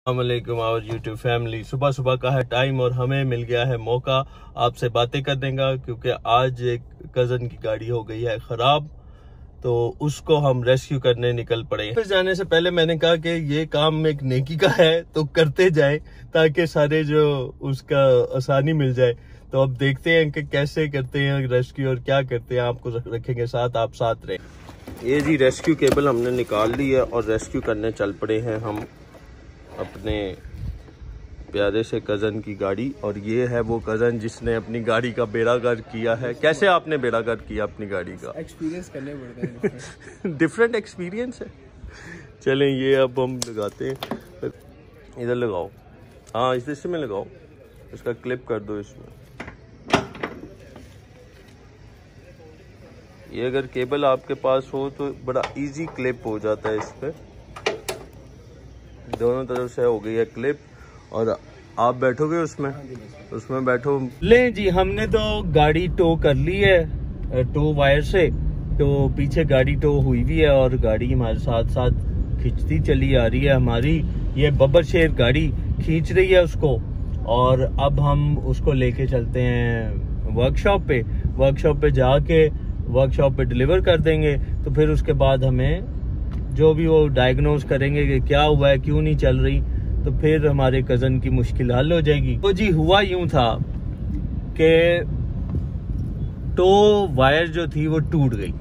अस्सलामुअलैकुम our YouTube family. सुबह सुबह का है टाइम और हमें मिल गया है मौका आपसे बातें करने का, क्योंकि आज एक कज़न की गाड़ी हो गई है ख़राब, तो उसको हम रेस्क्यू करने निकल पड़े। फिर जाने से पहले मैंने कहा कि ये काम एक नेकी का है तो करते जाएं ताकि सारे जो उसका आसानी मिल जाए। तो अब देखते हैं कि कैसे करते हैं रेस्क्यू और क्या करते हैं, आपको रखेंगे साथ, आप साथ रहें। ये जी रेस्क्यू केबल हमने निकाल ली है और रेस्क्यू करने चल पड़े हैं हम अपने प्यारे से कज़न की गाड़ी। और ये है वो कज़न जिसने अपनी गाड़ी का बेड़ा गर्क किया है। कैसे आपने बेड़ा गर्क किया अपनी गाड़ी का? एक्सपीरियंस करने पड़ते हैं। डिफरेंट एक्सपीरियंस है। चलें ये अब हम लगाते हैं। इधर लगाओ, हाँ इस हिस्से में लगाओ, इसका क्लिप कर दो इसमें। ये अगर केबल आपके पास हो तो बड़ा इजी क्लिप हो जाता है इस पे। दोनों तरफ से हो गई है क्लिप और आप बैठोगे उसमें बैठो। ले जी, हमने तो गाड़ी टो कर ली है टो वायर से, तो पीछे गाड़ी टो हुई भी है और गाड़ी हमारे साथ साथ खींचती चली आ रही है। हमारी ये बब्बर शेर गाड़ी खींच रही है उसको, और अब हम उसको लेके चलते हैं वर्कशॉप पे जाके वर्कशॉप पे डिलीवर कर देंगे। तो फिर उसके बाद हमें जो भी वो डायग्नोज करेंगे कि क्या हुआ है, क्यों नहीं चल रही, तो फिर हमारे कज़न की मुश्किल हल हो जाएगी। तो जी हुआ यूं था कि टो वायर जो थी वो टूट गई।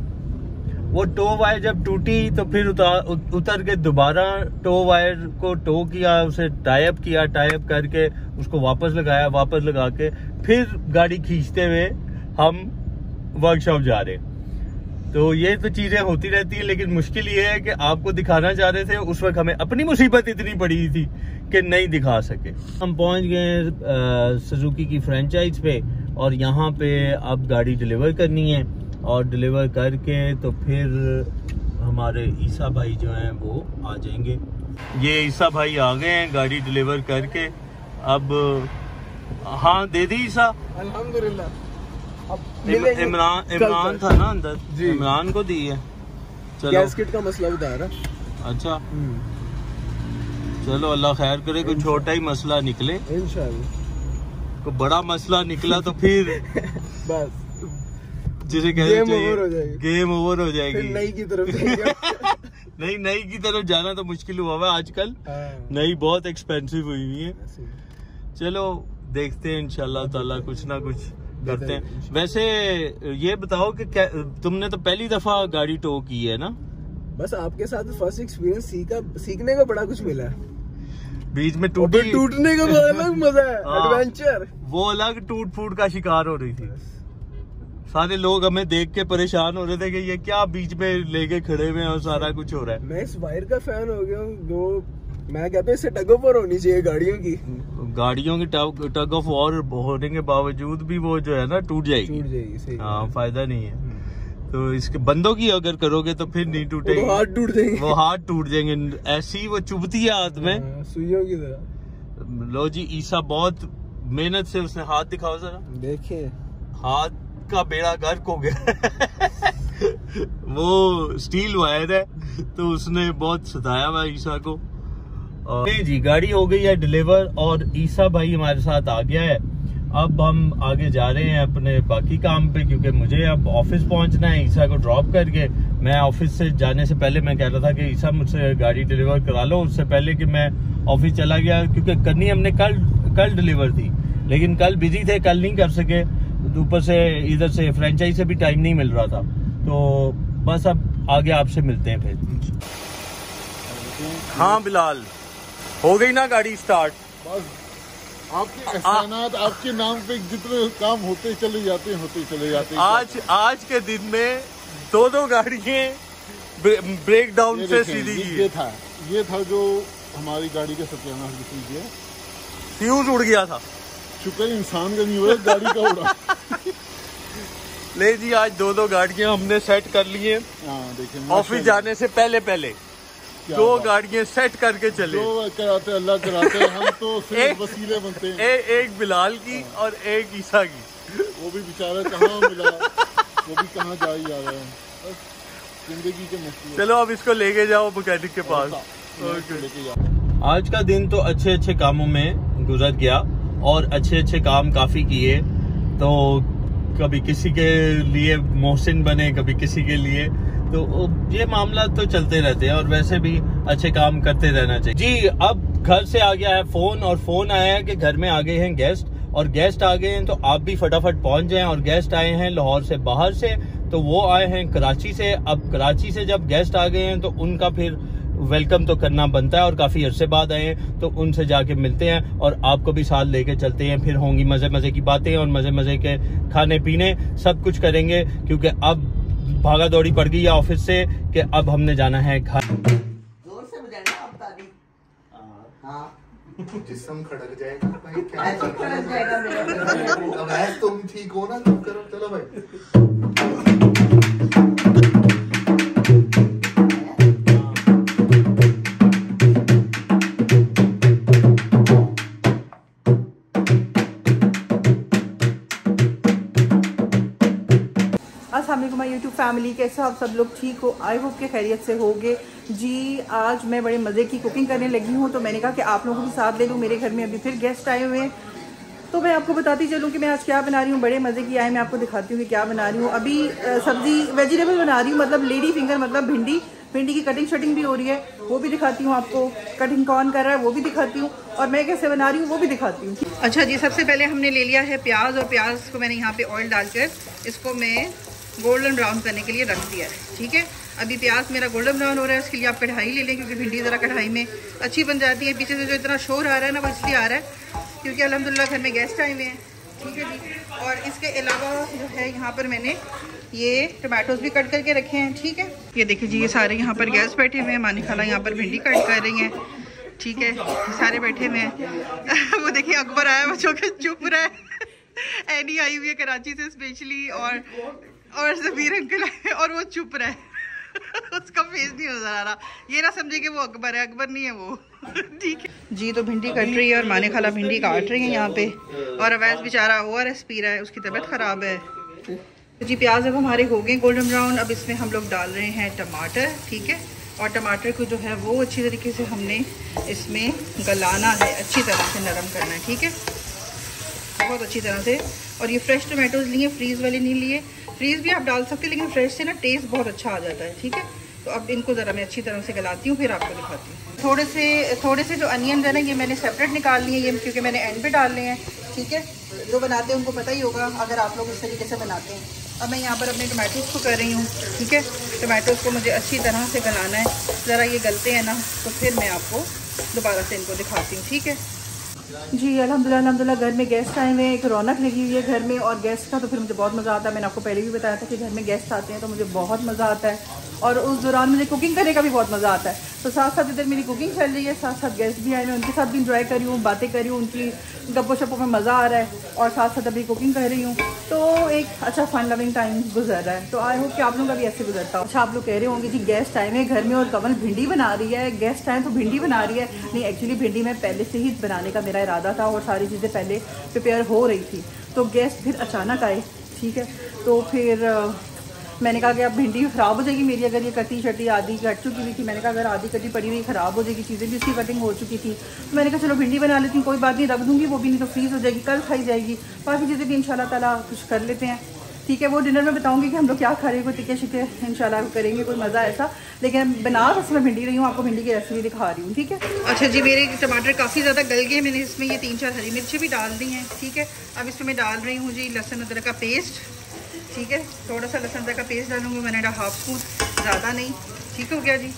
वो टो वायर जब टूटी तो फिर उतर के दोबारा टो वायर को टो किया, उसे टाइप करके उसको वापस लगा के फिर गाड़ी खींचते हुए हम वर्कशॉप जा रहे। तो ये तो चीजें होती रहती है, लेकिन मुश्किल ये है कि आपको दिखाना चाह रहे थे, उस वक्त हमें अपनी मुसीबत इतनी पड़ी थी कि नहीं दिखा सके। हम पहुंच गए सुजुकी की फ्रेंचाइज पे और यहाँ पे अब गाड़ी डिलीवर करनी है, और डिलीवर करके तो फिर हमारे ईसा भाई जो हैं वो आ जाएंगे। ये ईसा भाई आ गए हैं गाड़ी डिलीवर करके। अब हाँ दे दी ईसा, अल्हम्दुलिल्लाह। इमरान था ना अंदर, इमरान को दी है। चलो गैसकिट का मसला बता रहा। अच्छा चलो अल्लाह खैर करे, कोई छोटा ही मसला निकले इंशाल्लाह। कोई बड़ा मसला निकला तो फिर बस जिसे गेम ओवर हो जाएगी। नई की तरफ नई की तरफ जाना तो मुश्किल हुआ है आजकल। नई बहुत एक्सपेंसिव हुई है। चलो देखते हैं इंशाल्लाह ताला कुछ ना कुछ करते हैं। वैसे ये बताओ कि तुमने तो पहली दफा गाड़ी टो की है ना? बस आपके साथ फर्स्ट एक्सपीरियंस सीखने का बड़ा कुछ मिला। बीच में टूटने का अलग मजा है, एडवेंचर। वो अलग टूट फूट का शिकार हो रही थी। सारे लोग हमें देख के परेशान हो रहे थे कि ये क्या बीच में लेके खड़े हुए हैं और सारा कुछ हो रहा है। मैं इस वायर का फैन हो गया हूँ। मैं कहता हूँ इससे टग ऑफ वॉर होनी चाहिए गाड़ियों की टग ऑफ वॉर होने के बावजूद भी वो जो है ना टूट जाएगी। हाँ फायदा नहीं है। तो इसके बंदों की अगर करोगे तो फिर नहीं टूटेगी, वो हाथ टूट जाएंगे। ऐसी वो चुभती है हाथ में सुइयों की तरह। लो जी ईसा बहुत मेहनत से उसने हाथ दिखाओ जरा, देखिए हाथ का बेड़ा गर्क हो गया। वो स्टील वायर है तो उसने बहुत सताया हुआ ईसा को। जी गाड़ी हो गई है डिलीवर और ईसा भाई हमारे साथ आ गया है। अब हम आगे जा रहे हैं अपने बाकी काम पे, क्योंकि मुझे अब ऑफिस पहुंचना है ईसा को ड्रॉप करके। मैं ऑफिस से जाने से पहले मैं कह रहा था कि ईसा मुझसे गाड़ी डिलीवर करा लो, उससे पहले कि मैं ऑफिस चला गया, क्योंकि करनी हमने कल डिलीवर थी, लेकिन कल बिजी थे, कल नहीं कर सके। ऊपर से इधर से फ्रेंचाइज से भी टाइम नहीं मिल रहा था। तो बस अब आगे आपसे मिलते हैं फिर। हाँ बिलाल, हो गई ना गाड़ी स्टार्ट? बस आपके एहसानात, आपके नाम पे जितने काम होते चले जाते हैं। आज के दिन में दो गाड़ियां ब्रेक डाउन से सीधी ये था जो हमारी गाड़ी का सत्यानाश कीजिए। फ्यूज उड़ गया था। शुक्र इंसान का नहीं हुआ, गाड़ी का उड़ा। ले जी आज दो गाड़ियां हमने सेट कर ली है। देखिए ऑफिस जाने से पहले दो गाड़ियां सेट करके चले। कराते अल्लाह कराते, हम तो सिर्फ वसीले बनते हैं। एक बिलाल की और एक ईसा की। वो भी बेचारा कहाँ मिला, वो भी कहाँ जा रहा है। जिंदगी के मसले। चलो अब इसको लेके जाओ मैकेनिक के पास। लेके जाओ। आज का दिन तो अच्छे अच्छे कामों में गुजर गया और अच्छे अच्छे काम काफी किए। तो कभी किसी के लिए मोहसिन बने, कभी किसी के लिए, तो ये मामला तो चलते रहते हैं और वैसे भी अच्छे काम करते रहना चाहिए। जी अब घर से आ गया है फोन, और फोन आया है कि घर में आ गए हैं गेस्ट, और गेस्ट आ गए हैं तो आप भी फटाफट पहुंच जाएं। और गेस्ट आए हैं लाहौर से बाहर से, तो वो आए हैं कराची से। अब कराची से जब गेस्ट आ गए हैं तो उनका फिर वेलकम तो करना बनता है, और काफी अरसे बाद आए हैं तो उनसे जाके मिलते हैं और आपको भी साथ लेके चलते हैं। फिर होंगी मजे मजे की बातें और मजे मजे के खाने पीने, सब कुछ करेंगे, क्योंकि अब भागा दौड़ी पड़ गई है ऑफिस से कि अब हमने जाना है घर। जोर से बजाना आप ताली। हाँ जिस्म खड़क जाएगा भाई, क्या ऐसे खड़क जाएगा मेरा। अब ऐसे तुम ठीक हो ना, तुम करो, चलो भाई। अस्सलाम वालेकुम माय यूट्यूब फैमिली, कैसे आप सब लोग? ठीक हो? आई होप के खैरियत से होगे जी। आज मैं बड़े मज़े की कुकिंग करने लगी हूँ, तो मैंने कहा कि आप लोगों को भी साथ ले लूँ। मेरे घर में अभी फिर गेस्ट आए हुए हैं, तो मैं आपको बताती चलूँ कि मैं आज क्या बना रही हूँ। बड़े मज़े की आए, मैं आपको दिखाती हूँ कि क्या बना रही हूँ। अभी सब्ज़ी वेजिटेबल बना रही हूँ, मतलब लेडी फिंगर, मतलब भिंडी की कटिंग शटिंग भी हो रही है, वो भी दिखाती हूँ आपको। कटिंग कौन कर रहा है वो भी दिखाती हूँ, और मैं कैसे बना रही हूँ वो भी दिखाती हूँ। अच्छा जी, सबसे पहले हमने ले लिया है प्याज, और प्याज को मैंने यहाँ पे ऑयल डालकर इसको मैं गोल्डन ब्राउन करने के लिए रख दिया है। ठीक है, अभी प्याज मेरा गोल्डन ब्राउन हो रहा है। इसके लिए आप कढ़ाई ले लें, क्योंकि भिंडी ज़रा कढ़ाई में अच्छी बन जाती है। पीछे से जो इतना शोर आ रहा है ना, वो इसलिए आ रहा है क्योंकि अल्हम्दुलिल्लाह घर में गेस्ट आए हुए हैं। ठीक है जी, और इसके अलावा जो है यहाँ पर मैंने ये टमाटोज भी कट करके रखे हैं। ठीक है, ये देखिए जी, ये सारे यहाँ पर गेस्ट बैठे हुए हैं। मानी खाला यहाँ पर भिंडी कट कर रही हैं। ठीक है, सारे बैठे हुए हैं। वो देखिए अकबर आया, वो जो कि चुप रहा है। एनी आई हुई है कराची से स्पेशली, और ज़बीर अंकल है और वो चुप रहा है। उसका फेस नहीं नजर आ रहा, ये ना समझे कि वो अकबर है, अकबर नहीं है वो। ठीक है जी, तो भिंडी कट रही है और माने खाला भिंडी काट रही है यहाँ पे, और अवैस बेचारा ORS पी रहा है, उसकी तबीयत ख़राब है जी। प्याज अब हमारे हो गए गोल्डन ब्राउन। अब इसमें हम लोग डाल रहे हैं टमाटर। ठीक है, और टमाटर को जो है वो अच्छी तरीके से हमने इसमें गलाना है, अच्छी तरह से नरम करना है। ठीक है, बहुत अच्छी तरह से। और ये फ्रेश टमाटोज लिए, फ्रीज़ वाले नहीं लिए। फ्रीज़ भी आप डाल सकते हैं, लेकिन फ्रेश से ना टेस्ट बहुत अच्छा आ जाता है। ठीक है, तो अब इनको ज़रा मैं अच्छी तरह से गलाती हूँ, फिर आपको दिखाती हूँ। थोड़े से जो अनियन है ना, ये मैंने सेपरेट निकाल लिए, ये क्योंकि मैंने एंड पे डालने हैं। ठीक है, जो बनाते हैं उनको पता ही होगा, अगर आप लोग इस तरीके से बनाते हैं। अब मैं यहाँ पर अपने टमाटोज़ को कर रही हूँ। ठीक है, टमाटोज़ को मुझे अच्छी तरह से गलाना है। ज़रा ये गलते हैं ना, तो फिर मैं आपको दोबारा से इनको दिखाती हूँ। ठीक है जी, अल्हम्दुलिल्लाह घर में गेस्ट आए हुए हैं, एक रौनक लगी हुई है घर में। और गेस्ट का तो फिर मुझे बहुत मज़ा आता है। मैंने आपको पहले भी बताया था कि घर में गेस्ट आते हैं तो मुझे बहुत मज़ा आता है, और उस दौरान मुझे कुकिंग करने का भी बहुत मज़ा आता है। तो साथ साथ इधर मेरी कुकिंग चल रही है, साथ साथ गेस्ट भी आए हुए हैं, उनके साथ भी इंजॉय कर रही हूँ, बातें कर रही हूँ, उनकी गप्पो शप्पो में मज़ा आ रहा है, और साथ साथ अभी कुकिंग कर रही हूँ। तो एक अच्छा फन लविंग टाइम गुजर रहा है। तो आई होप कि आप लोगों का भी ऐसे गुजरता हो। अच्छा, आप लोग कह रहे होंगे कि गेस्ट आए हुए घर में और कमल भिंडी बना रही है, गेस्ट आए तो भिंडी बना रही है। नहीं, एक्चुअली भिंडी मैं पहले से ही बनाने का मेरा इरादा था, और सारी चीज़ें पहले प्रिपेयर हो रही थी। तो गेस्ट फिर अचानक आए। ठीक है, तो फिर मैंने कहा कि अब भिंडी ख़राब हो जाएगी मेरी, अगर ये कटी शटी आधी कट चुकी हुई थी। मैंने कहा अगर आधी कटी पड़ी हुई ख़राब हो जाएगी, चीज़ें भी उसकी कटिंग हो चुकी थी। तो मैंने कहा चलो भिंडी बना लेती हूँ, कोई बात नहीं, रख दूँगी, वो भी नहीं तो फ्रीज़ हो जाएगी, कल खाई जाएगी। बाकी चीज़ें भी इंशाल्लाह ताला कुछ कर लेते हैं। ठीक है, वो डिनर में बताऊँगी कि हम लोग क्या खा रहे हैं, कोई टिक्के शिक्के इंशाल्लाह करेंगे, कोई मज़ा ऐसा। लेकिन बना बस मैं भिंडी रही हूँ, आपको भिंडी की रेसिपी दिखा रही हूँ। ठीक है, अच्छा जी, मेरे टमाटर काफ़ी ज़्यादा गल गए। मैंने इसमें ये 3-4 हरी मिर्चें भी डाल दी हैं। ठीक है, अब इसमें मैं डाल रही हूँ जी लहसुन अदरक का पेस्ट। ठीक है, थोड़ा सा लहसुन अदरक का पेस्ट डालूंगी, मैंने 1/2 स्पून, ज़्यादा नहीं। ठीक हो गया जी।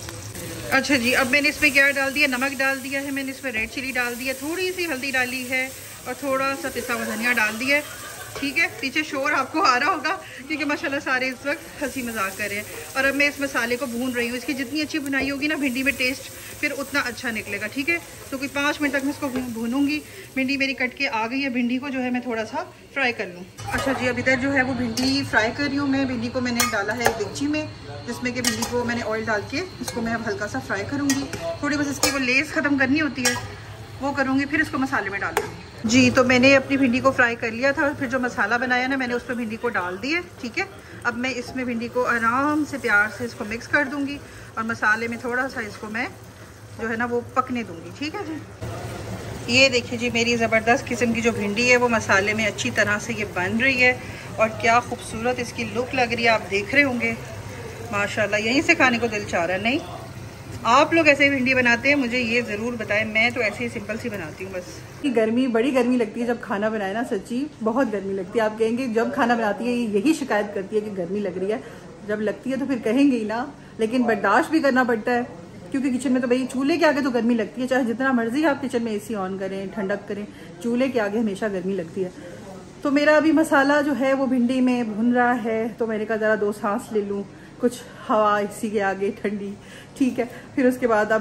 अच्छा जी, अब मैंने इसमें क्या डाल दिया, नमक डाल दिया है, मैंने इसमें रेड चिली डाल दिया, थोड़ी सी हल्दी डाली है, और थोड़ा सा पिसा हुआ धनिया डाल दिया है। ठीक है, पीछे शोर आपको आ रहा होगा क्योंकि माशाल्लाह सारे इस वक्त हंसी मजाक कर रहे हैं। और अब मैं इस मसाले को भून रही हूँ। इसकी जितनी अच्छी भुनाई होगी ना भिंडी में, टेस्ट फिर उतना अच्छा निकलेगा। ठीक है, तो कोई 5 मिनट तक मैं इसको भूनूंगी। भिंडी मेरी कट के आ गई है, भिंडी को जो है मैं थोड़ा सा फ्राई कर लूँ। अच्छा जी, अब इधर जो है वो भिंडी फ्राई कर रही हूँ मैं। भिंडी को मैंने डाला है एक देगची में, जिसमें कि भिंडी को मैंने ऑयल डाल के इसको मैं अब हल्का सा फ्राई करूँगी। थोड़ी बस इसकी वो लेस ख़त्म करनी होती है, वो करूँगी, फिर इसको मसाले में डालूँगी जी। तो मैंने अपनी भिंडी को फ्राई कर लिया था, और फिर जो मसाला बनाया ना मैंने उसमें भिंडी को डाल दिया। ठीक है, अब मैं इसमें भिंडी को आराम से प्यार से इसको मिक्स कर दूँगी, और मसाले में थोड़ा सा इसको मैं जो है ना वो पकने दूंगी। ठीक है जी। ये देखिए जी मेरी ज़बरदस्त किस्म की जो भिंडी है वो मसाले में अच्छी तरह से ये बन रही है और क्या खूबसूरत इसकी लुक लग रही है। आप देख रहे होंगे माशाल्लाह, यहीं से खाने को दिल चाह रहा है। नहीं आप लोग ऐसे ही भिंडी बनाते हैं मुझे ये ज़रूर बताएं, मैं तो ऐसे ही सिंपल सी बनाती हूँ बस। गर्मी, बड़ी गर्मी लगती है जब खाना बनाए ना, सच्ची बहुत गर्मी लगती है। आप कहेंगे जब खाना बनाती है यही शिकायत करती है कि गर्मी लग रही है, जब लगती है तो फिर कहेंगे ही ना, लेकिन बर्दाश्त भी करना पड़ता है क्योंकि किचन में तो भाई चूल्हे के आगे तो गर्मी लगती है, चाहे जितना मर्जी आप किचन में AC ऑन करें, ठंडक करें, चूल्हे के आगे हमेशा गर्मी लगती है। तो मेरा अभी मसाला जो है वो भिंडी में भुन रहा है, तो मैंने कहा ज़रा 2 सांस ले लूँ, कुछ हवा इसी के आगे ठंडी। ठीक है, फिर उसके बाद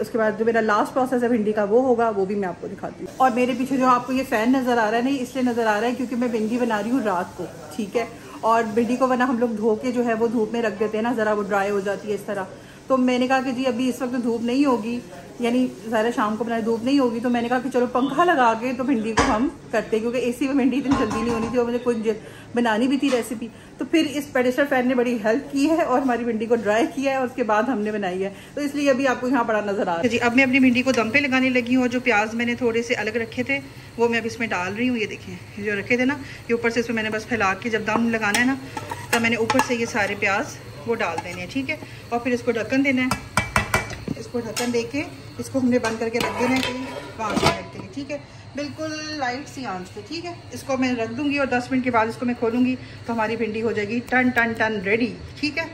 उसके बाद जो मेरा लास्ट प्रोसेस है भिंडी का वो होगा, वो भी मैं आपको दिखाती हूँ। और मेरे पीछे जो आपको ये फ़ैन नज़र आ रहा है, नहीं इसलिए नज़र आ रहा है क्योंकि मैं भिंडी बना रही हूँ रात को। ठीक है, और भिंडी को वरना हम लोग धो के जो है वो धूप में रख देते हैं ना, ज़रा वो ड्राई हो जाती है इस तरह। तो मैंने कहा कि जी अभी इस वक्त धूप नहीं होगी, यानी ज़्यादा शाम को बनाए धूप नहीं होगी, तो मैंने कहा कि चलो पंखा लगा के तो भिंडी को हम करते हैं, क्योंकि AC में भिंडी इतनी जल्दी नहीं होनी थी और मुझे कुछ बनानी भी थी रेसिपी। तो फिर इस पेडिस्टर फैन ने बड़ी हेल्प की है और हमारी भिंडी को ड्राई किया है और उसके बाद हमने बनाई है, तो इसलिए अभी आपको यहाँ बड़ा नजर आ रहा है जी। अब मैं अपनी भिंडी को दम पे लगाने लगी हूँ और जो प्याज मैंने थोड़े से अलग रखे थे वो मैं अब इसमें डाल रही हूँ। ये देखें जो रखे थे ना, ये ऊपर से इसमें मैंने बस फैला के जब दम लगाना है ना तब मैंने ऊपर से ये सारे प्याज वो डाल देने हैं। ठीक है, और फिर इसको ढक्कन देना है। इसको ढक्कन दे के इसको हमने बंद करके रख देना है कहीं 5 मिनट के लिए। ठीक है, बिल्कुल लाइट सी आंच पे। ठीक है, इसको मैं रख दूंगी और 10 मिनट के बाद इसको मैं खोलूंगी तो हमारी भिंडी हो जाएगी टन टन टन रेडी। ठीक है,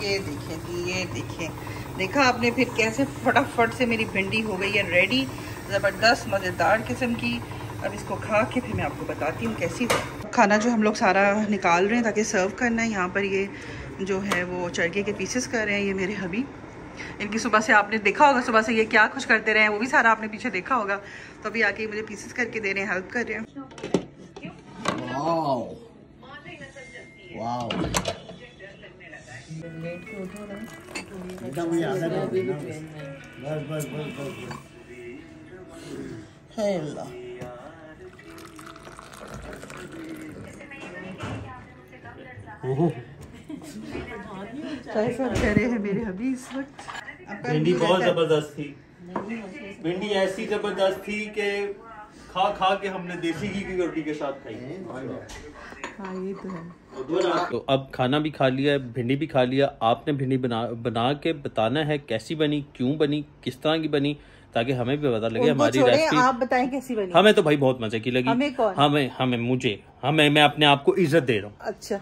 ये देखिए, ये देखिए, देखा आपने फिर कैसे फटाफट से मेरी भिंडी हो गई है रेडी, ज़बरदस्त मज़ेदार किस्म की। अब इसको खा के फिर मैं आपको बताती हूँ कैसी हो। खाना जो हम लोग सारा निकाल रहे हैं ताकि सर्व करना है। यहाँ पर ये जो है वो चरखे के पीसेस कर रहे हैं ये मेरे हबी। इनकी सुबह से आपने देखा होगा, सुबह से ये क्या कुछ करते रहे हैं वो भी सारा आपने पीछे देखा होगा। तो अभी आके मुझे पीसेस करके दे रहे हैं, हेल्प कर रहे हैं। वाओ वाओ, कैसा कह रहे हैं मेरे हबी इस वक्त। भिंडी बहुत जबरदस्त थी, भिंडी ऐसी जबरदस्त थी कि खा खा के हमने देसी घी की रोटी के साथ खाई। हाँ ये तो है। तो अब खाना भी खा लिया, भिंडी भी खा लिया। आपने भिंडी बना के बताना है कैसी बनी, क्यों बनी, किस तरह की बनी, ताकि हमें भी पता लगे हमारी रेसिपी। आप बताएं कैसी बनी। हमें तो भाई बहुत मजे की लगी। हमें कौन? हमें मैं अपने आप को इज्जत दे रहा हूँ। अच्छा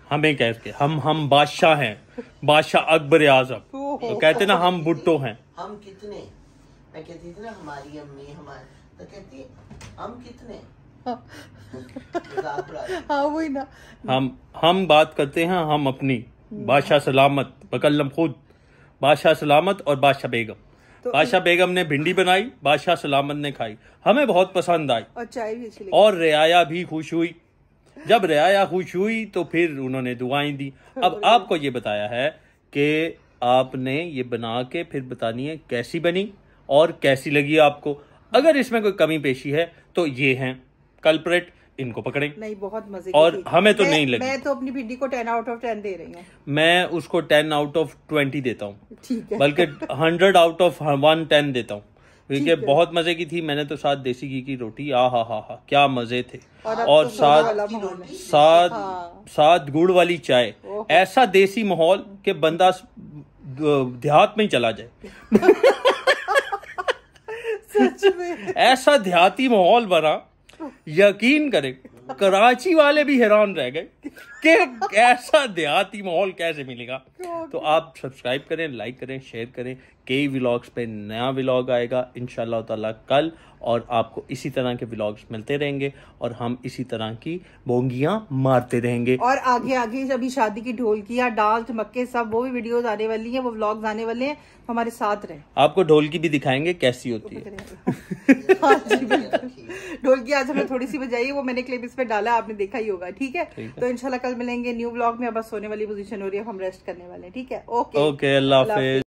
हमें कहते हम बादशाह हैं, बादशाह अकबर आजम। तो कहते ना हम भुट्टो हैं। हम कितने, मैं कहती थी ना हमारी अम्मी हमारे, तो कहती है हम कितने। हाँ वही ना, हम बात करते हैं हम अपनी। बादशाह सलामत, बकल्लम खुद बादशाह सलामत और बादशाह बेगम। तो बादशाह बेगम ने भिंडी बनाई, बादशाह सलामत ने खाई, हमें बहुत पसंद आई और चाय भी अच्छी लगी और रियाया भी खुश हुई। जब रियाया खुश हुई तो फिर उन्होंने दुआएं दी। अब आपको ये बताया है कि आपने ये बना के फिर बतानी है कैसी बनी और कैसी लगी आपको। अगर इसमें कोई कमी पेशी है तो ये हैं कल्प्रेट, इनको पकड़ें। नहीं बहुत मजे और की हमें तो नहीं लगी। मैं तो अपनी भिंडी को 10 आउट ऑफ 10 दे रही हूँ। मैं उसको 10 आउट ऑफ 20 देता हूँ। ठीक है, बल्कि 100 आउट ऑफ 110 देता हूँ, क्योंकि बहुत मजे की थी। मैंने तो साथ देसी घी की रोटी, हा क्या मजे थे। और साथ गुड़ वाली चाय, ऐसा देसी माहौल कि बंदा देहात में ही चला जाए। सच में ऐसा देहाती माहौल बना, यकीन करें कराची वाले भी हैरान रह गए कि ऐसा देहाती माहौल कैसे मिलेगा। तो आप सब्सक्राइब करें, लाइक करें, शेयर करें। कई व्लॉग्स पे नया व्लॉग आएगा इंशाल्लाह ताला कल, और आपको इसी तरह के व्लॉग्स मिलते रहेंगे और हम इसी तरह की बोंगियां मारते रहेंगे। और आगे आगे अभी शादी की ढोलकियां, डाल, धमक्के, सब वो भी वीडियोस आने वाली हैं, वो व्लॉग्स आने वाले हैं, तो हमारे साथ रहें। आपको ढोलकी भी दिखाएंगे कैसी होती है। हाँ जी बिल्कुल, ढोलकी आज हमने थोड़ी सी बजाई, वो मैंने क्लिप इस पे डाला, आपने देखा ही होगा। ठीक है, तो इंशाल्लाह कल मिलेंगे न्यू व्लॉग में। अब बस सोने वाली पोजीशन हो रही है, हम रेस्ट करने वाले हैं। ठीक है, ओके, अल्लाह हाफिज।